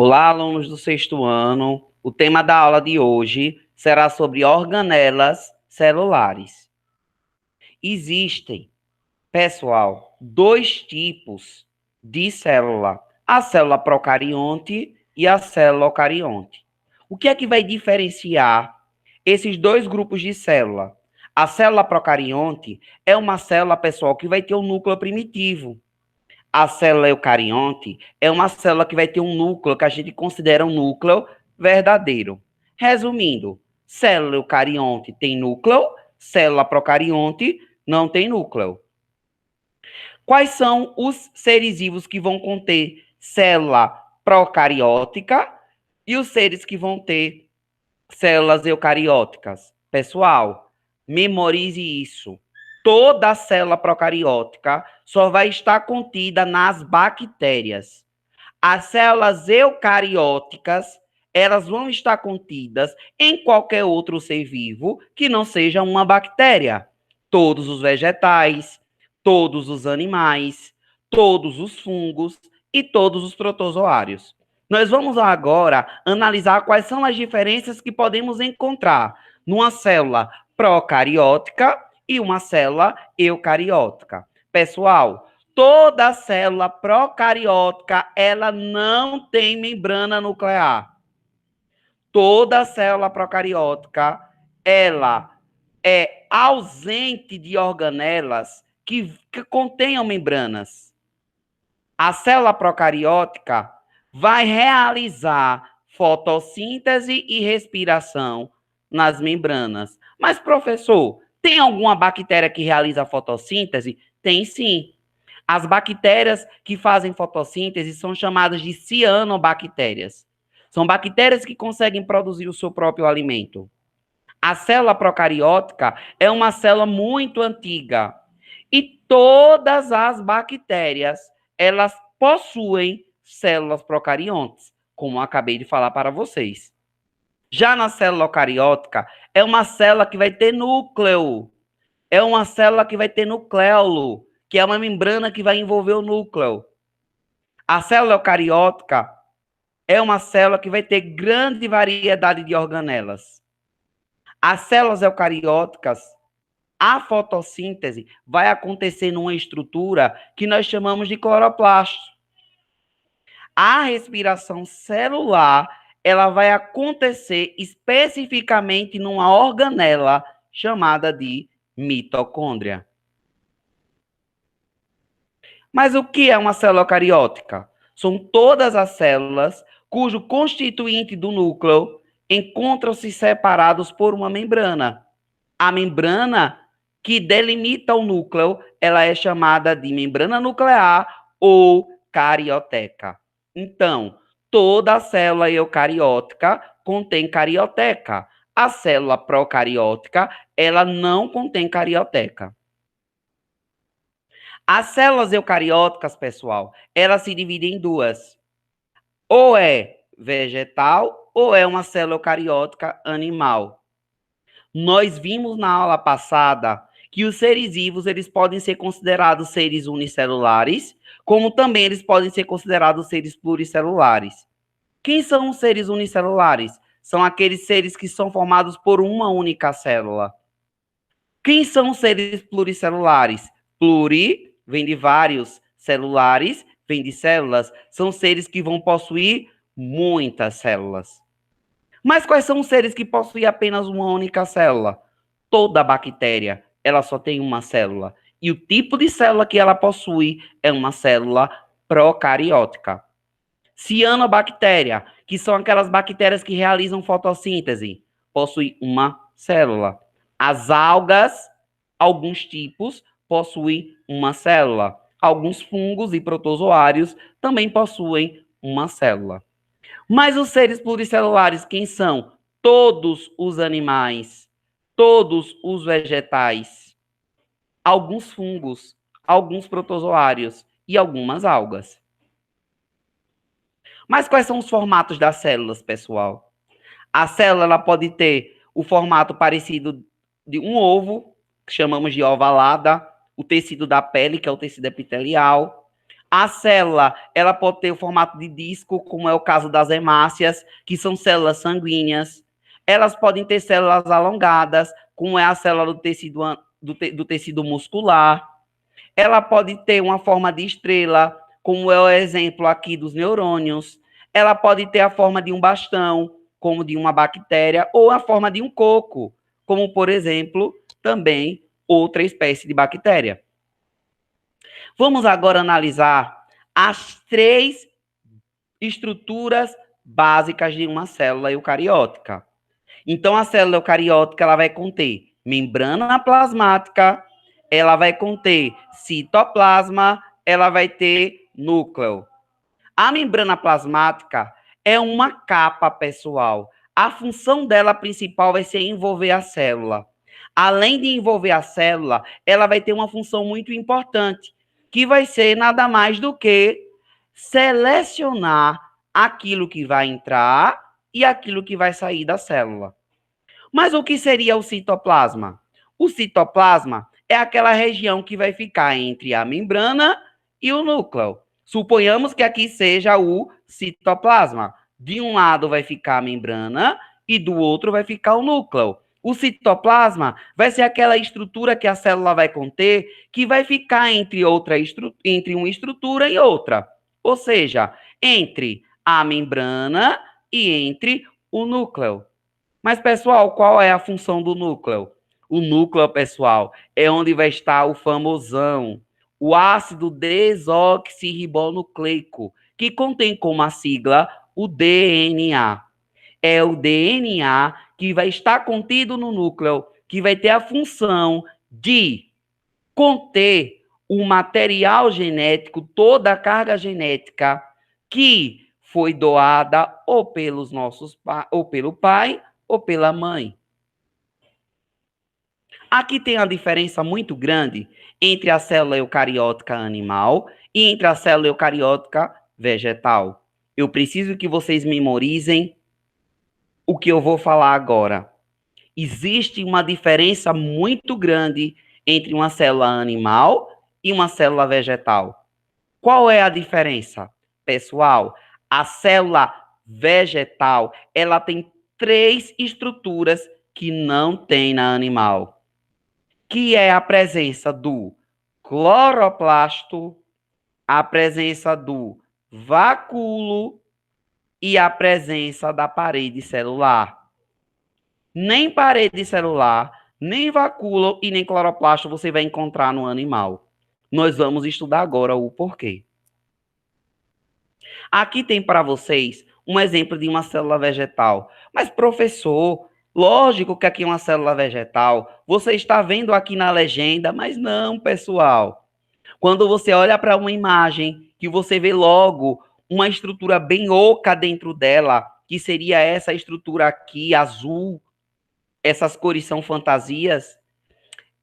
Olá, alunos do sexto ano. O tema da aula de hoje será sobre organelas celulares. Existem, pessoal, dois tipos de célula: a célula procarionte e a célula eucarionte. O que é que vai diferenciar esses dois grupos de célula? A célula procarionte é uma célula, pessoal, que vai ter um núcleo primitivo. A célula eucarionte é uma célula que vai ter um núcleo que a gente considera um núcleo verdadeiro. Resumindo, célula eucarionte tem núcleo, célula procarionte não tem núcleo. Quais são os seres vivos que vão conter célula procariótica e os seres que vão ter células eucarióticas? Pessoal, memorize isso. Toda célula procariótica só vai estar contida nas bactérias. As células eucarióticas, elas vão estar contidas em qualquer outro ser vivo que não seja uma bactéria. Todos os vegetais, todos os animais, todos os fungos e todos os protozoários. Nós vamos agora analisar quais são as diferenças que podemos encontrar numa célula procariótica e uma célula eucariótica. Pessoal, toda célula procariótica, ela não tem membrana nuclear. Toda célula procariótica, ela é ausente de organelas que contenham membranas. A célula procariótica vai realizar fotossíntese e respiração nas membranas. Mas, professor, tem alguma bactéria que realiza fotossíntese? Tem sim. As bactérias que fazem fotossíntese são chamadas de cianobactérias. São bactérias que conseguem produzir o seu próprio alimento. A célula procariótica é uma célula muito antiga. E todas as bactérias, elas possuem células procariontes, como eu acabei de falar para vocês. Já na célula eucariótica, é uma célula que vai ter núcleo. É uma célula que vai ter nucleolo, que é uma membrana que vai envolver o núcleo. A célula eucariótica é uma célula que vai ter grande variedade de organelas. As células eucarióticas, a fotossíntese vai acontecer numa estrutura que nós chamamos de cloroplasto. A respiração celular, ela vai acontecer especificamente numa organela chamada de mitocôndria. Mas o que é uma célula eucariótica? São todas as células cujo constituinte do núcleo encontram-se separados por uma membrana. A membrana que delimita o núcleo, ela é chamada de membrana nuclear ou carioteca. Então, toda célula eucariótica contém carioteca. A célula procariótica, ela não contém carioteca. As células eucarióticas, pessoal, elas se dividem em duas. Ou é vegetal ou é uma célula eucariótica animal. Nós vimos na aula passada que os seres vivos, eles podem ser considerados seres unicelulares, como também eles podem ser considerados seres pluricelulares. Quem são os seres unicelulares? São aqueles seres que são formados por uma única célula. Quem são os seres pluricelulares? Pluri vem de vários, celulares vem de células. São seres que vão possuir muitas células. Mas quais são os seres que possuem apenas uma única célula? Toda bactéria, ela só tem uma célula. E o tipo de célula que ela possui é uma célula procariótica. Cianobactéria, que são aquelas bactérias que realizam fotossíntese, possui uma célula. As algas, alguns tipos, possuem uma célula. Alguns fungos e protozoários também possuem uma célula. Mas os seres pluricelulares, quem são? Todos os animais, todos os vegetais, alguns fungos, alguns protozoários e algumas algas. Mas quais são os formatos das células, pessoal? A célula ela pode ter o formato parecido de um ovo, que chamamos de ovalada, o tecido da pele, que é o tecido epitelial. A célula, ela pode ter o formato de disco, como é o caso das hemácias, que são células sanguíneas. Elas podem ter células alongadas, como é a célula do tecido muscular. Ela pode ter uma forma de estrela, como é o exemplo aqui dos neurônios. Ela pode ter a forma de um bastão, como de uma bactéria, ou a forma de um coco, como, por exemplo, também outra espécie de bactéria. Vamos agora analisar as 3 estruturas básicas de uma célula eucariótica. Então, a célula eucariótica ela vai conter membrana plasmática, ela vai conter citoplasma, ela vai ter núcleo. A membrana plasmática é uma capa, pessoal. A função dela principal vai ser envolver a célula. Além de envolver a célula, ela vai ter uma função muito importante, que vai ser nada mais do que selecionar aquilo que vai entrar e aquilo que vai sair da célula. Mas o que seria o citoplasma? O citoplasma é aquela região que vai ficar entre a membrana e o núcleo. Suponhamos que aqui seja o citoplasma. De um lado vai ficar a membrana e do outro vai ficar o núcleo. O citoplasma vai ser aquela estrutura que a célula vai conter, que vai ficar entre uma estrutura e outra. Ou seja, entre a membrana e entre o núcleo. Mas, pessoal, qual é a função do núcleo? O núcleo, pessoal, é onde vai estar o famosão, o ácido desoxirribonucleico, que contém como a sigla o DNA. É o DNA que vai estar contido no núcleo, que vai ter a função de conter o material genético, toda a carga genética que foi doada ou pelos ou pelo pai ou pela mãe. Aqui tem uma diferença muito grande entre a célula eucariótica animal e entre a célula eucariótica vegetal. Eu preciso que vocês memorizem o que eu vou falar agora. Existe uma diferença muito grande entre uma célula animal e uma célula vegetal. Qual é a diferença? Pessoal, a célula vegetal, ela tem 3 estruturas que não tem na animal, que é a presença do cloroplasto, a presença do vacúolo e a presença da parede celular. Nem parede celular, nem vacúolo e nem cloroplasto você vai encontrar no animal. Nós vamos estudar agora o porquê. Aqui tem para vocês um exemplo de uma célula vegetal. Mas, professor, lógico que aqui é uma célula vegetal. Você está vendo aqui na legenda, mas não, pessoal. Quando você olha para uma imagem, que você vê logo uma estrutura bem oca dentro dela, que seria essa estrutura aqui, azul, essas cores são fantasias,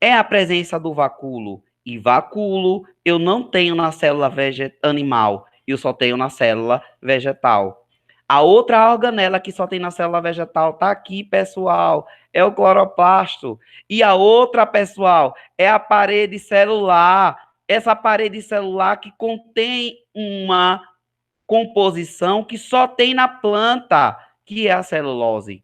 é a presença do vacúolo. E vacúolo eu não tenho na célula animal, eu só tenho na célula vegetal. A outra organela que só tem na célula vegetal tá aqui, pessoal, é o cloroplasto. E a outra, pessoal, é a parede celular. Essa parede celular que contém uma composição que só tem na planta, que é a celulose.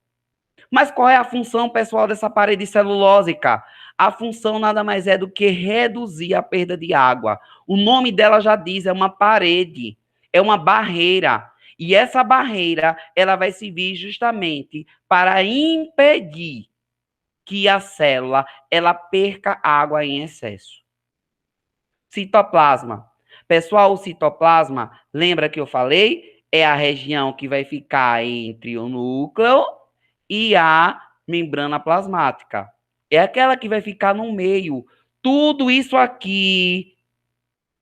Mas qual é a função, pessoal, dessa parede celulósica? A função nada mais é do que reduzir a perda de água. O nome dela já diz, é uma parede, é uma barreira. E essa barreira, ela vai servir justamente para impedir que a célula ela perca água em excesso. Citoplasma. Pessoal, o citoplasma, lembra que eu falei? É a região que vai ficar entre o núcleo e a membrana plasmática. É aquela que vai ficar no meio. Tudo isso aqui,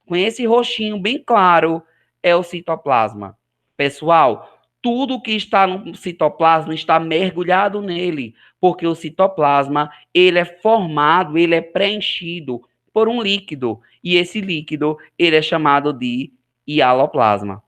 com esse roxinho bem claro, é o citoplasma. Pessoal, tudo que está no citoplasma está mergulhado nele, porque o citoplasma, ele é formado, ele é preenchido por um líquido, e esse líquido, ele é chamado de hialoplasma.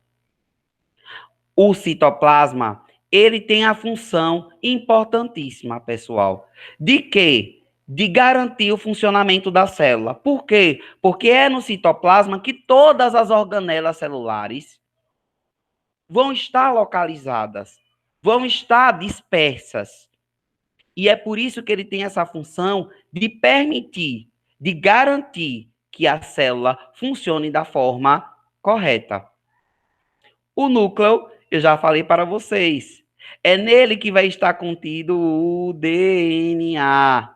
O citoplasma, ele tem a função importantíssima, pessoal, de que de garantir o funcionamento da célula. Por quê? Porque é no citoplasma que todas as organelas celulares vão estar localizadas, vão estar dispersas. E é por isso que ele tem essa função de permitir, de garantir que a célula funcione da forma correta. O núcleo, eu já falei para vocês, é nele que vai estar contido o DNA.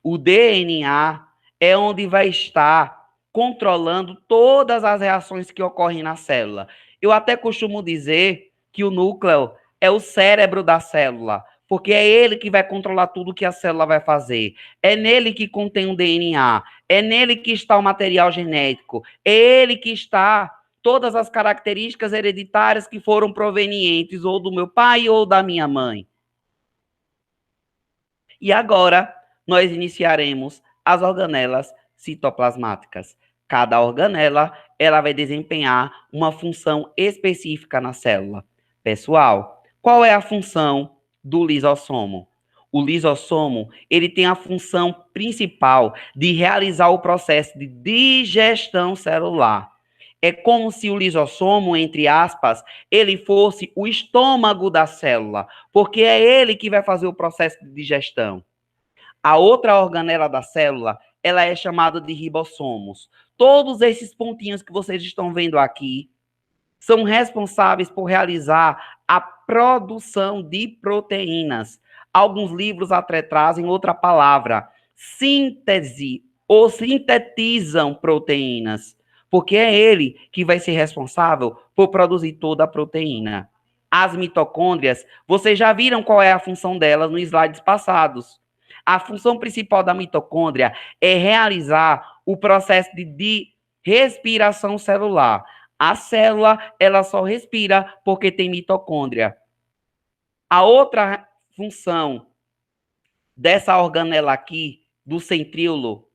O DNA é onde vai estar controlando todas as reações que ocorrem na célula. Eu até costumo dizer que o núcleo é o cérebro da célula, porque é ele que vai controlar tudo que a célula vai fazer. É nele que contém o DNA, é nele que está o material genético, é ele que está todas as características hereditárias que foram provenientes ou do meu pai ou da minha mãe. E agora nós iniciaremos as organelas citoplasmáticas. Cada organela, ela vai desempenhar uma função específica na célula. Pessoal, qual é a função do lisossomo? O lisossomo, ele tem a função principal de realizar o processo de digestão celular. É como se o lisossomo, entre aspas, ele fosse o estômago da célula, porque é ele que vai fazer o processo de digestão. A outra organela da célula, ela é chamada de ribossomos. Todos esses pontinhos que vocês estão vendo aqui são responsáveis por realizar a produção de proteínas. Alguns livros até trazem outra palavra, síntese, ou sintetizam proteínas, porque é ele que vai ser responsável por produzir toda a proteína. As mitocôndrias, vocês já viram qual é a função delas nos slides passados. A função principal da mitocôndria é realizar o processo de respiração celular. A célula, ela só respira porque tem mitocôndria. A outra função dessa organela aqui, do centríolo,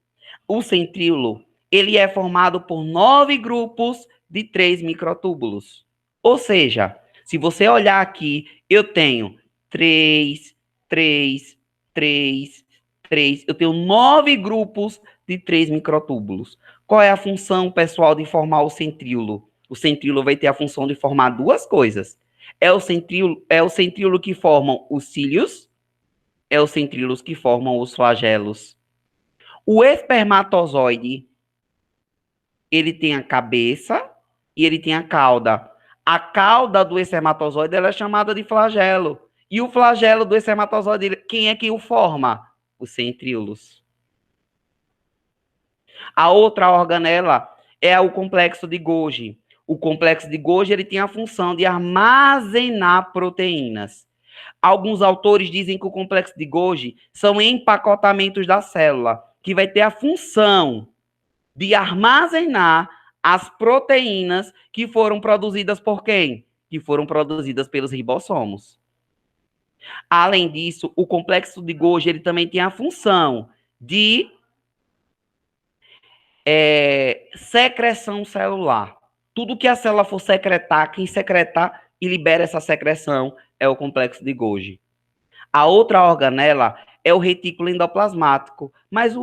o centríolo, ele é formado por 9 grupos de 3 microtúbulos. Ou seja, se você olhar aqui, eu tenho 3, 3, 3, 3. Eu tenho 9 grupos de 3 microtúbulos. Qual é a função, pessoal, de formar o centríolo? O centríolo vai ter a função de formar duas coisas. É o centríolo que formam os cílios, é os centríolos que formam os flagelos. O espermatozoide, ele tem a cabeça e ele tem a cauda. A cauda do espermatozoide ela é chamada de flagelo. E o flagelo do espermatozoide, quem é que o forma? Os centríolos. A outra organela é o complexo de Golgi. O complexo de Golgi ele tem a função de armazenar proteínas. Alguns autores dizem que o complexo de Golgi são empacotamentos da célula, que vai ter a função de armazenar as proteínas que foram produzidas por quem? Que foram produzidas pelos ribossomos. Além disso, o complexo de Golgi ele também tem a função de secreção celular. Tudo que a célula for secretar, quem secretar e libera essa secreção é o complexo de Golgi. A outra organela é o retículo endoplasmático. Mas,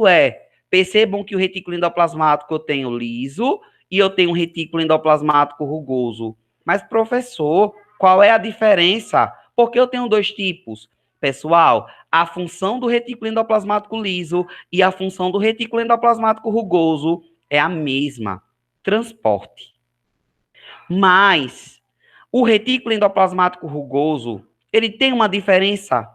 percebam que o retículo endoplasmático eu tenho liso e eu tenho um retículo endoplasmático rugoso. Mas, professor, qual é a diferença? Porque eu tenho dois tipos. Pessoal, a função do retículo endoplasmático liso e a função do retículo endoplasmático rugoso é a mesma, transporte. Mas o retículo endoplasmático rugoso, ele tem uma diferença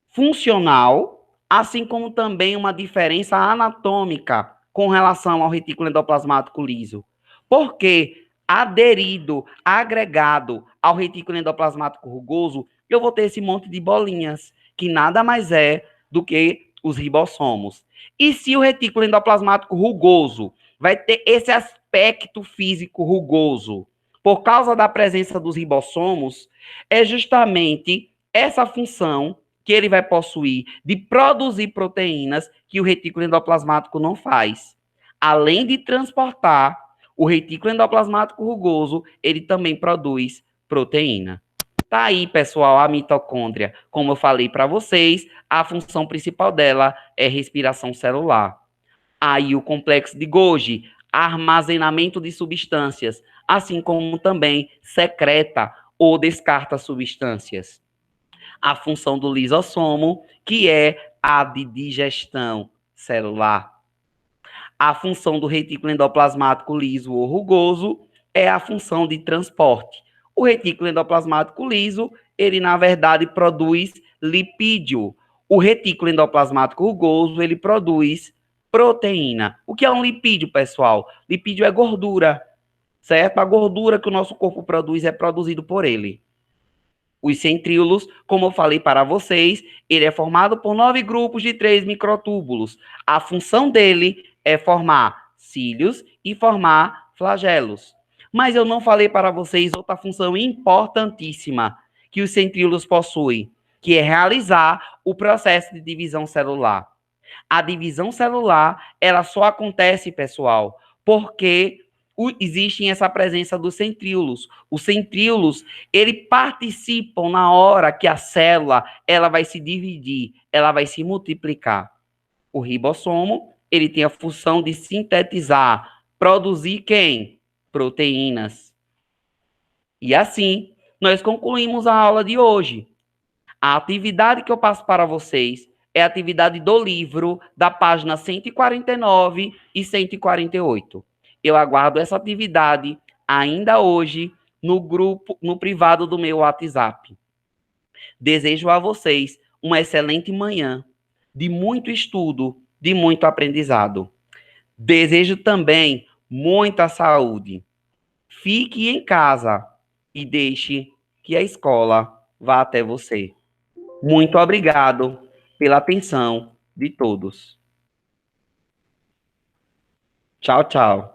funcional, assim como também uma diferença anatômica com relação ao retículo endoplasmático liso. Porque aderido, agregado ao retículo endoplasmático rugoso, eu vou ter esse monte de bolinhas, que nada mais é do que os ribossomos. E se o retículo endoplasmático rugoso vai ter esse aspecto físico rugoso, por causa da presença dos ribossomos, é justamente essa função que ele vai possuir de produzir proteínas que o retículo endoplasmático não faz. Além de transportar, o retículo endoplasmático rugoso, ele também produz proteína. Tá aí, pessoal, a mitocôndria. Como eu falei para vocês, a função principal dela é respiração celular. Aí o complexo de Golgi, armazenamento de substâncias, assim como também secreta ou descarta substâncias. A função do lisossomo, que é a de digestão celular. A função do retículo endoplasmático liso ou rugoso é a função de transporte. O retículo endoplasmático liso, ele na verdade produz lipídio. O retículo endoplasmático rugoso, ele produz proteína. O que é um lipídio, pessoal? Lipídio é gordura, certo? A gordura que o nosso corpo produz é produzido por ele. Os centríolos, como eu falei para vocês, ele é formado por 9 grupos de 3 microtúbulos. A função dele é formar cílios e formar flagelos. Mas eu não falei para vocês outra função importantíssima que os centríolos possuem, que é realizar o processo de divisão celular. A divisão celular, ela só acontece, pessoal, porque existe essa presença dos centríolos. Os centríolos, eles participam na hora que a célula, ela vai se dividir, ela vai se multiplicar. O ribossomo, ele tem a função de sintetizar, produzir quem? Proteínas. E assim, nós concluímos a aula de hoje. A atividade que eu passo para vocês é a atividade do livro, da página 149 e 148. Eu aguardo essa atividade ainda hoje no grupo, no privado do meu WhatsApp. Desejo a vocês uma excelente manhã, de muito estudo, de muito aprendizado. Desejo também muita saúde. Fique em casa e deixe que a escola vá até você. Muito obrigado pela atenção de todos. Tchau, tchau.